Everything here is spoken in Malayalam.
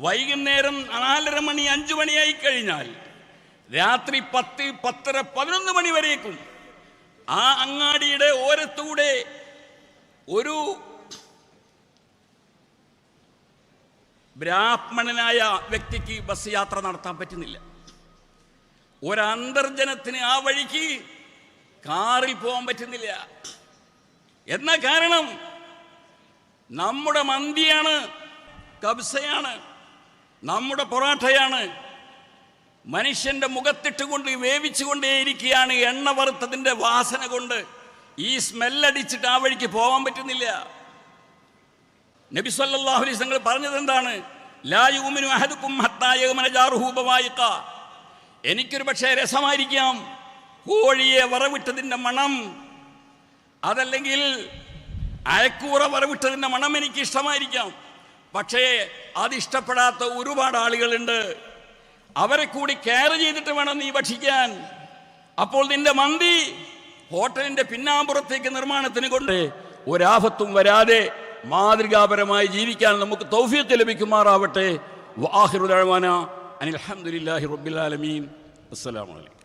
വൈകുന്നേരം 4:30 മണി 5 മണിയായി കഴിഞ്ഞാൽ രാത്രി 10, 10:30, 11 മണി വരേക്കും ആ അങ്ങാടിയുടെ ഓരത്തൂടെ ഒരു ബ്രാഹ്മണനായ വ്യക്തിക്ക് ബസ് യാത്ര നടത്താൻ പറ്റുന്നില്ല. ഒരന്തർജനത്തിന് ആ വഴിക്ക് കാറിൽ പോകാൻ പറ്റുന്നില്ല. എന്നാ കാരണം? നമ്മുടെ മന്തിയാണ്, കബ്സയാണ്, നമ്മുടെ പൊറാട്ടയാണ്. മനുഷ്യന്റെ മുഖത്തിട്ടുകൊണ്ട് വേവിച്ചുകൊണ്ടേയിരിക്കുകയാണ്. എണ്ണ വറുത്തതിൻ്റെ വാസന കൊണ്ട് ഈ സ്മെല്ലടിച്ചിട്ട് ആ വഴിക്ക് പോകാൻ പറ്റുന്നില്ല. നബി സല്ലല്ലാഹു അലൈഹി വസല്ലം പറഞ്ഞത് എന്താണ്? ലാ യുമിനു അഹദുക്കും ഹത്താ യഗ്മന ജാറുഹു ബവായിഖ. എനിക്കൊരു പക്ഷേ രസമായിരിക്കാം കോഴിയെ വറവിട്ടതിൻ്റെ മണം, അതല്ലെങ്കിൽ അയക്കൂറ വറവിട്ടതിൻ്റെ മണം എനിക്ക് ഇഷ്ടമായിരിക്കാം. പക്ഷേ അതിഷ്ടപ്പെടാത്ത ഒരുപാട് ആളുകളുണ്ട്. അവരെ കൂടി കെയർ ചെയ്തിട്ട് വേണം നീ ഭക്ഷിക്കാൻ. അപ്പോൾ നിന്റെ മന്തി ഹോട്ടലിന്റെ പിന്നാമ്പുറത്തേക്ക് നിർമ്മാണത്തിന് കൊണ്ട് ഒരാപത്തും വരാതെ മാതൃകാപരമായി ജീവിക്കാൻ നമുക്ക് തൗഫീഖ് ലഭിക്കുമാറാവട്ടെ. വആഖിറു ദഅ്വാനാ അനിൽ ഹംദുലില്ലാഹി റബ്ബിൽ ആലമീൻ. അസ്സലാമു അലൈക്കും.